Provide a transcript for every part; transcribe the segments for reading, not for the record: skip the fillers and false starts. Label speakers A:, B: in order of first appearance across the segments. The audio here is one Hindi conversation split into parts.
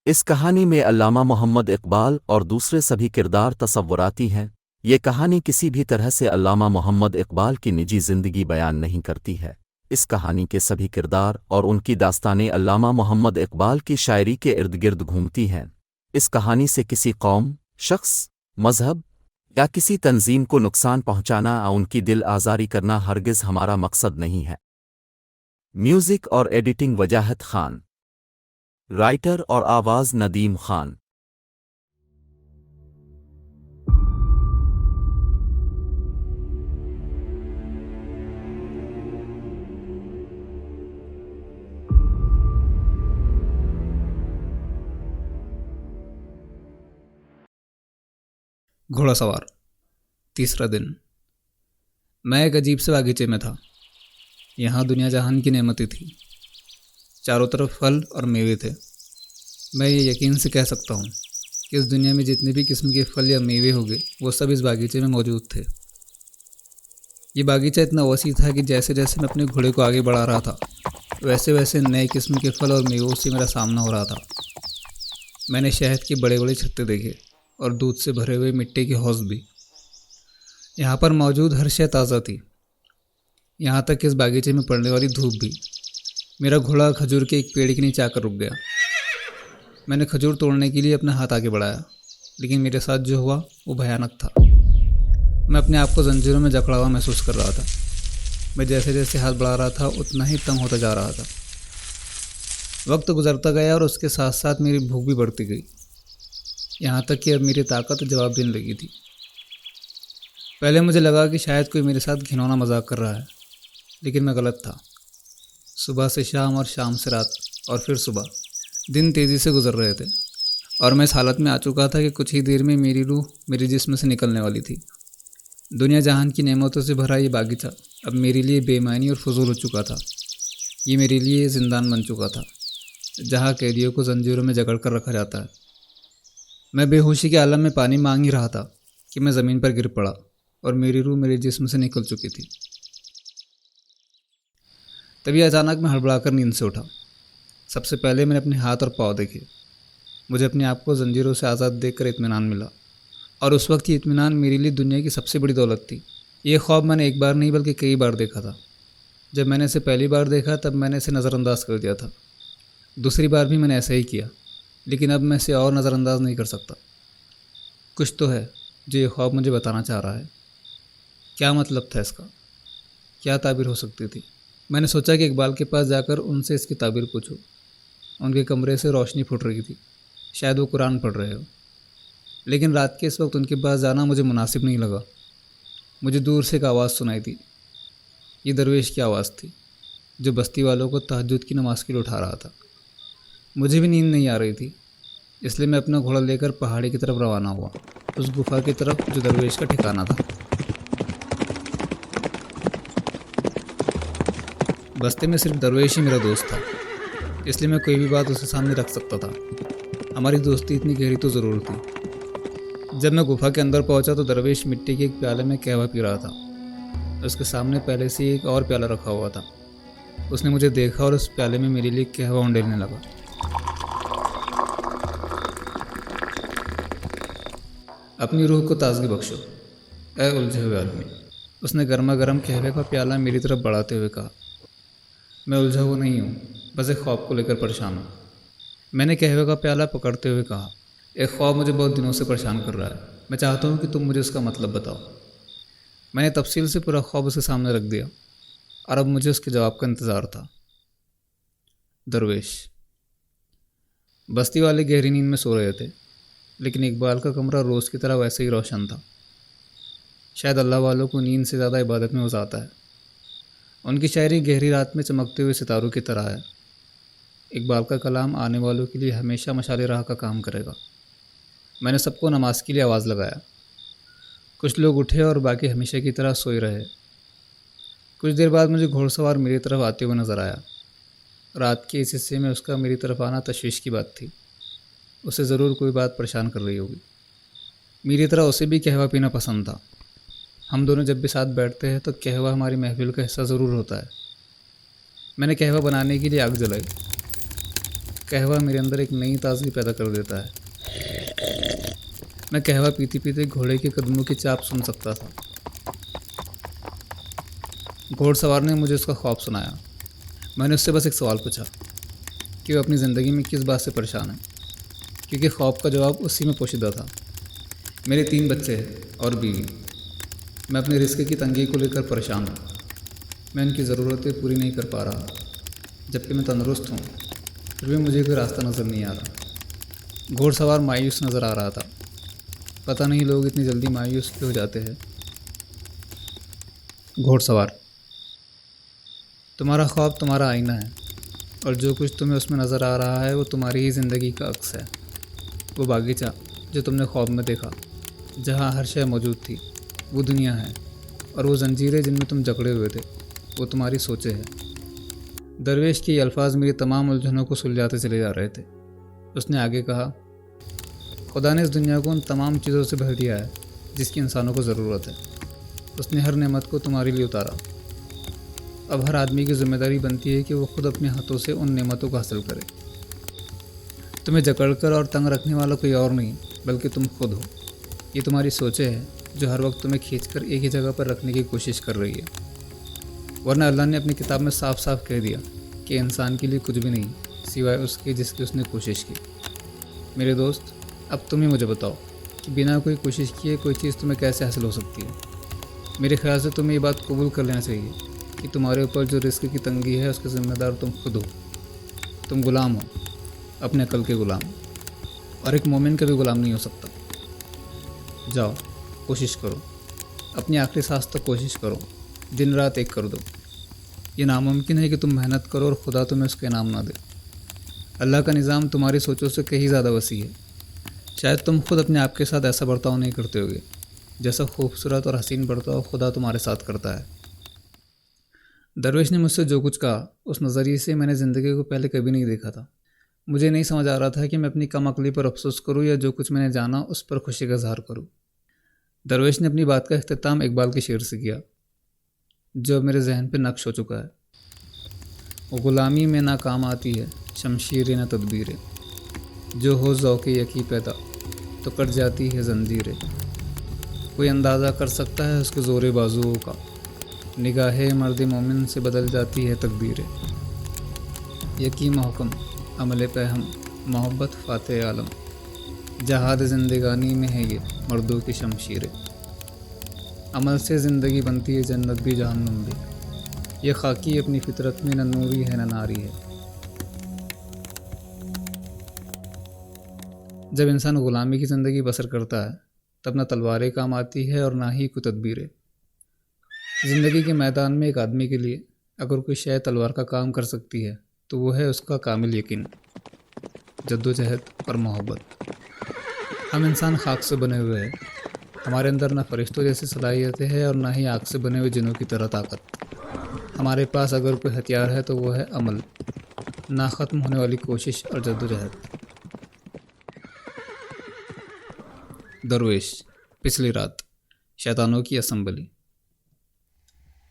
A: इस कहानी में अल्लामा मोहम्मद इकबाल और दूसरे सभी किरदार तसव्वुराती हैं। ये कहानी किसी भी तरह से अल्लामा मोहम्मद इकबाल की निजी ज़िंदगी बयान नहीं करती है। इस कहानी के सभी किरदार और उनकी दास्तानें अल्लामा मोहम्मद इकबाल की शायरी के इर्द-गिर्द घूमती हैं। इस कहानी से किसी कौम, शख्स, मज़हब या किसी तंज़ीम को नुकसान पहुंचाना या उनकी दिल आज़ारी करना हरगिज़ हमारा मकसद नहीं है। म्यूज़िक और एडिटिंग वजाहत खान, राइटर और आवाज़ नदीम खान।
B: घोड़ासवार। तीसरा दिन। मैं एक अजीब से बागीचे में था। यहाँ दुनिया जहान की नेमतें थी। चारों तरफ फल और मेवे थे। मैं ये यकीन से कह सकता हूँ कि इस दुनिया में जितने भी किस्म के फल या मेवे होंगे वो सब इस बागीचे में मौजूद थे। ये बागीचा इतना वसी था कि जैसे जैसे मैं अपने घोड़े को आगे बढ़ा रहा था वैसे वैसे नए किस्म के फल और मेवों से मेरा सामना हो रहा था। मैंने शहद के बड़े बड़े छत्ते देखे और दूध से भरे हुए मिट्टी के हौज़ भी। यहाँ पर मौजूद हर शय ताज़ा थी, यहाँ तक कि इस बागीचे में पड़ने वाली धूप भी। मेरा घोड़ा खजूर के एक पेड़ के नीचे आकर रुक गया। मैंने खजूर तोड़ने के लिए अपना हाथ आगे बढ़ाया, लेकिन मेरे साथ जो हुआ वो भयानक था। मैं अपने आप को जंजीरों में जकड़ा हुआ महसूस कर रहा था। मैं जैसे जैसे हाथ बढ़ा रहा था उतना ही तंग होता जा रहा था। वक्त गुजरता गया और उसके साथ साथ मेरी भूख भी बढ़ती गई, यहाँ तक कि अब मेरी ताकत जवाब देने लगी थी। पहले मुझे लगा कि शायद कोई मेरे साथ घिनौना मजाक कर रहा है, लेकिन मैं गलत था। सुबह से शाम और शाम से रात और फिर सुबह, दिन तेज़ी से गुजर रहे थे और मैं इस हालत में आ चुका था कि कुछ ही देर में मेरी रूह मेरे जिस्म से निकलने वाली थी। दुनिया जहान की नेमतों से भरा ये बागीचा अब मेरे लिए बेमानी और फजूल हो चुका था। ये मेरे लिए ज़िंदान बन चुका था, जहाँ कैदियों को जंजीरों में जकड़ कर रखा जाता है। मैं बेहोशी के आलम में पानी मांग ही रहा था कि मैं ज़मीन पर गिर पड़ा और मेरी रूह मेरे जिस्म से निकल चुकी थी। तभी अचानक मैं हड़बड़ाकर नींद से उठा। सबसे पहले मैंने अपने हाथ और पाँव देखे। मुझे अपने आप को जंजीरों से आज़ाद देखकर इत्मीनान मिला, और उस वक्त ये इत्मीनान मेरे लिए दुनिया की सबसे बड़ी दौलत थी। ये ख्वाब मैंने एक बार नहीं बल्कि कई बार देखा था। जब मैंने इसे पहली बार देखा तब मैंने इसे नज़रअंदाज कर दिया था। दूसरी बार भी मैंने ऐसा ही किया, लेकिन अब मैं इसे और नज़रअंदाज नहीं कर सकता। कुछ तो है जो ये ख्वाब मुझे बताना चाह रहा है। क्या मतलब था इसका? क्या ताबीर हो सकती थी? मैंने सोचा कि इकबाल के पास जाकर उनसे इसकी ताबीर पूछूं। उनके कमरे से रोशनी फुट रही थी, शायद वो कुरान पढ़ रहे हो। लेकिन रात के इस वक्त उनके पास जाना मुझे मुनासिब नहीं लगा। मुझे दूर से एक आवाज़ सुनाई दी। ये दरवेश की आवाज़ थी जो बस्ती वालों को तहज्जुद की नमाज के लिए उठा रहा था। मुझे भी नींद नहीं आ रही थी, इसलिए मैं अपना घोड़ा लेकर पहाड़ी की तरफ रवाना हुआ, उस गुफा की तरफ जो दरवेश का ठिकाना था। बस्ती में सिर्फ दरवेश ही मेरा दोस्त था, इसलिए मैं कोई भी बात उसके सामने रख सकता था। हमारी दोस्ती इतनी गहरी तो ज़रूर थी। जब मैं गुफा के अंदर पहुंचा तो दरवेश मिट्टी के एक प्याले में कहवा पी रहा था। उसके सामने पहले से एक और प्याला रखा हुआ था। उसने मुझे देखा और उस प्याले में मेरे लिए कहवा उंडेलने लगा। अपनी रूह को ताजगी बख्शो, ऐ उलझे हुए आदमी, उसने गर्मा गर्म कहवे का प्याला मेरी तरफ बढ़ाते हुए कहा। मैं उलझा हुआ नहीं हूँ, बस एक ख्वाब को लेकर परेशान हूँ, मैंने कहवे का प्याला पकड़ते हुए कहा। एक ख्वाब मुझे बहुत दिनों से परेशान कर रहा है। मैं चाहता हूँ कि तुम मुझे उसका मतलब बताओ। मैंने तफसील से पूरा ख्वाब उसके सामने रख दिया और अब मुझे उसके जवाब का इंतज़ार था। दरवेश। बस्ती वाले गहरी नींद में सो रहे थे, लेकिन इकबाल का कमरा रोज़ की तरह वैसे ही रोशन था। शायद अल्लाह वालों को नींद से ज़्यादा इबादत में मज़ा आता है। उनकी शायरी गहरी रात में चमकते हुए सितारों की तरह है। इकबाल का कलाम आने वालों के लिए हमेशा मशाले राह का काम करेगा। मैंने सबको नमाज के लिए आवाज़ लगाया। कुछ लोग उठे और बाकी हमेशा की तरह सोए रहे। कुछ देर बाद मुझे घोड़सवार मेरी तरफ आते हुए नज़र आया। रात के इस हिस्से में उसका मेरी तरफ आना तशवीश की बात थी। उसे ज़रूर कोई बात परेशान कर रही होगी। मेरी तरह उसे भी कहवा पीना पसंद था। हम दोनों जब भी साथ बैठते हैं तो कहवा हमारी महफिल का हिस्सा ज़रूर होता है। मैंने कहवा बनाने के लिए आग जलाई। कहवा मेरे अंदर एक नई ताजगी पैदा कर देता है। मैं कहवा पीते पीते घोड़े के कदमों की चाप सुन सकता था। घोड़सवार ने मुझे उसका ख्वाब सुनाया। मैंने उससे बस एक सवाल पूछा कि वह अपनी ज़िंदगी में किस बात से परेशान है, क्योंकि ख्वाब का जवाब उसी में पोशीदा था। मेरे 3 बच्चे हैं और बीवी। मैं अपने रिस्क की तंगी को लेकर परेशान हूँ। मैं उनकी ज़रूरतें पूरी नहीं कर पा रहा, जबकि मैं तंदुरुस्त हूँ, फिर भी मुझे कोई रास्ता नज़र नहीं आ रहा। घोड़सवार मायूस नज़र आ रहा था। पता नहीं लोग इतनी जल्दी मायूस क्यों हो जाते हैं। घोड़सवार: तुम्हारा ख्वाब तुम्हारा आईना है, और जो कुछ तुम्हें उसमें नज़र आ रहा है वो तुम्हारी ही ज़िंदगी का अक्स है। वो बागीचा जो तुमने ख्वाब में देखा, जहाँ हर शय मौजूद थी, वो दुनिया है, और वो जंजीरें जिनमें तुम जकड़े हुए थे, वो तुम्हारी सोचें हैं। दरवेश के ये अल्फाज मेरी तमाम उलझनों को सुलझाते चले जा रहे थे। उसने आगे कहा, खुदा ने इस दुनिया को उन तमाम चीज़ों से भर दिया है जिसकी इंसानों को ज़रूरत है। उसने हर नेमत को तुम्हारे लिए उतारा। अब हर आदमी की जिम्मेदारी बनती है कि वो खुद अपने हाथों से उन नेमतों को हासिल करे। तुम्हें जकड़कर और तंग रखने वाला कोई और नहीं, बल्कि तुम खुद हो। ये तुम्हारी सोचें हैं जो हर वक्त तुम्हें खींचकर एक ही जगह पर रखने की कोशिश कर रही है। वरना अल्लाह ने अपनी किताब में साफ साफ कह दिया कि इंसान के लिए कुछ भी नहीं सिवाय उसके जिसकी उसने कोशिश की। मेरे दोस्त, अब तुम ही मुझे बताओ कि बिना कोई कोशिश किए कोई चीज़ तुम्हें कैसे हासिल हो सकती है। मेरे ख्याल से तुम्हें ये बात कबूल कर लेना चाहिए कि तुम्हारे ऊपर जो रिस्क की तंगी है उसके ज़िम्मेदार तुम खुद हो। तुम गुलाम हो, अपने अकल के गुलाम, और एक मोमिन कभी गुलाम नहीं हो सकता। जाओ, कोशिश करो, अपनी आखिरी सांस तक कोशिश करो, दिन रात एक कर दो। ये नामुमकिन है कि तुम मेहनत करो और खुदा तुम्हें उसका इनाम ना दे। अल्लाह का निज़ाम तुम्हारी सोचों से कहीं ज़्यादा वसी है। शायद तुम खुद अपने आप के साथ ऐसा बर्ताव नहीं करते होगे जैसा खूबसूरत और हसीन बर्ताव खुदा तुम्हारे साथ करता है। दरवेश ने मुझसे जो कुछ कहा, उस नज़रिए से मैंने ज़िंदगी को पहले कभी नहीं देखा था। मुझे नहीं समझ आ रहा था कि मैं अपनी कम अकली पर अफसोस करूं या जो कुछ मैंने जाना उस पर खुशी का इज़हार करूं। दरवेश ने अपनी बात का इख्तिताम इकबाल के शेर से किया, जो अब मेरे जहन पे नक्श हो चुका है। वो गुलामी में नाकाम आती है शमशीरें न तदबीरें, जो हो ज़ौक़े यकी पैदा तो कट जाती है जंजीरें। कोई अंदाज़ा कर सकता है उसके ज़ोरे बाजुओं का, निगाहे मर्द मोमिन से बदल जाती है तकदीरें। यकी महकम अमल पे हम मोहब्बत फ़ाते आलम, जहाद ज़िंदगानी में है ये मर्दों की शमशीरें। अमल से ज़िंदगी बनती है जन्नत भी जहन्नुम भी, ये खाकी अपनी फितरत में न नूरी है न नारी है। जब इंसान ग़ुलामी की ज़िंदगी बसर करता है तब न तलवारें काम आती है और ना ही कोई तदबीरें। ज़िंदगी के मैदान में एक आदमी के लिए अगर कोई शय तलवार का काम कर सकती है तो वो है उसका कामिल यकीन, जद्दोजहद और मोहब्बत। हम इंसान खाक से बने हुए हैं। हमारे अंदर ना फरिश्तों जैसी सलाहियतें हैं और ना ही आग से बने हुए जिनों की तरह ताकत। हमारे पास अगर कोई हथियार है तो वो है अमल, ना ख़त्म होने वाली कोशिश और जद्दोजहद। दरवेश, पिछली रात, शैतानों की असम्बली।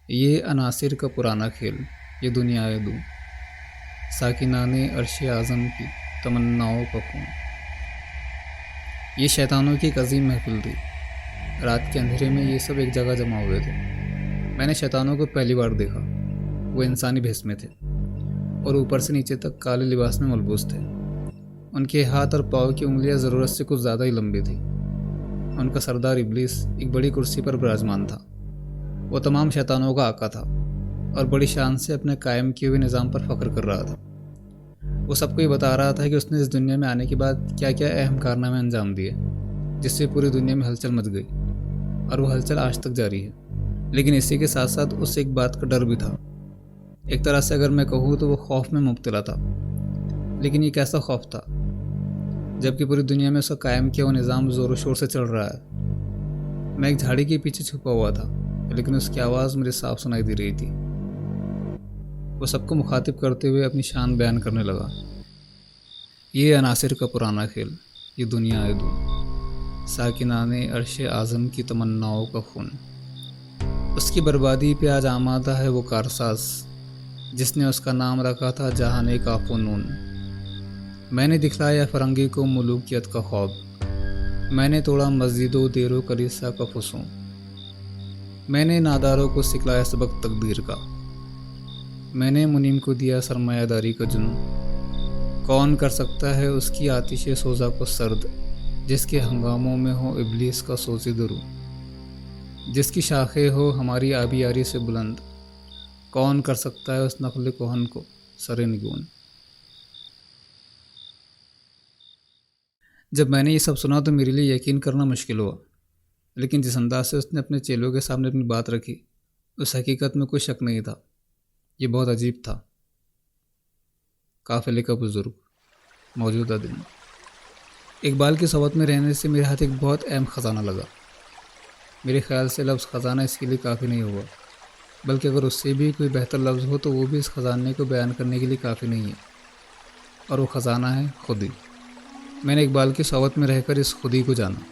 B: ये अनासिर का पुराना खेल, ये दुनिया दू, साकिनाने अर्श आज़म की तमन्नाओं का खून। ये शैतानों की एक अजीम महफिल थी। रात के अंधेरे में ये सब एक जगह जमा हुए थे। मैंने शैतानों को पहली बार देखा। वो इंसानी भेस में थे और ऊपर से नीचे तक काले लिबास में मलबूस थे। उनके हाथ और पाँव की उंगलियां ज़रूरत से कुछ ज़्यादा ही लंबी थी। उनका सरदार इब्लीस एक बड़ी कुर्सी पर विराजमान था। वो तमाम शैतानों का आका था और बड़ी शान से अपने कायम किए हुए निज़ाम पर फ़ख्र कर रहा था। वो सबको ये बता रहा था कि उसने इस दुनिया में आने के बाद क्या क्या अहम कारनामे अंजाम दिए, जिससे पूरी दुनिया में हलचल मच गई, और वो हलचल आज तक जारी है। लेकिन इसी के साथ साथ उससे एक बात का डर भी था। एक तरह से अगर मैं कहूँ तो वो खौफ में मुब्तला था। लेकिन ये कैसा खौफ था जबकि पूरी दुनिया में उसका कायम किया हुआ निज़ाम ज़ोर शोर से चल रहा है। मैं एक झाड़ी के पीछे छुपा हुआ था, लेकिन उसकी आवाज़ मुझे साफ सुनाई दे रही थी। वो सबको मुखातिब करते हुए अपनी शान बयान करने लगा। ये अनासिर का पुराना खेल, ये दुनिया दू, साकिनाने अर्श आज़म की तमन्नाओं का खून। उसकी बर्बादी पे आज आमादा है वो कारसाज, जिसने उसका नाम रखा था जहाने काफ़ो नून। मैंने दिखलाया फरंगी को मुलूकियत का ख्वाब, मैंने तोड़ा मस्जिदों देरो कलीसा का फुसूं, मैंने नादारों को सिखलाया सबक तकदीर का, मैंने मुनीम को दिया सरमायादारी का जुनून। कौन कर सकता है उसकी आतिश सोजा को सर्द, जिसके हंगामों में हो इब्लीस का सोज़े दुरू, जिसकी शाखें हो हमारी आबियारी से बुलंद। कौन कर सकता है उस नखल कोहन को सरे निगून। जब मैंने ये सब सुना तो मेरे लिए यकीन करना मुश्किल हुआ, लेकिन जिस अंदाज से उसने अपने चेलों के सामने अपनी बात रखी, उस हकीकत में कोई शक नहीं था। ये बहुत अजीब था। काफिले का बुजुर्ग, मौजूदा दिन। इकबाल की सोबत में रहने से मेरे हाथ एक बहुत अहम ख़जाना लगा। मेरे ख्याल से लफ्ज़ ख़जाना इसके लिए काफ़ी नहीं हुआ, बल्कि अगर उससे भी कोई बेहतर लफ्ज़ हो तो वो भी इस ख़जाने को बयान करने के लिए काफ़ी नहीं है, और वो ख़जाना है खुदी। मैंने इकबाल की सोबत में रहकर इस खुदी को जाना।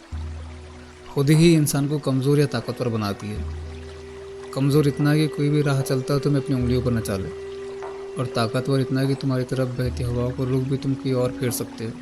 B: खुदी ही इंसान को कमज़ोर या ताकतवर बनाती है। कमज़ोर इतना कि कोई भी राह चलता हो तुम्हें अपनी उंगलियों पर नचा ले, और ताकतवर इतना कि तुम्हारी तरफ बहती हवाओं को रुख भी तुम कहीं और फेर सकते हो।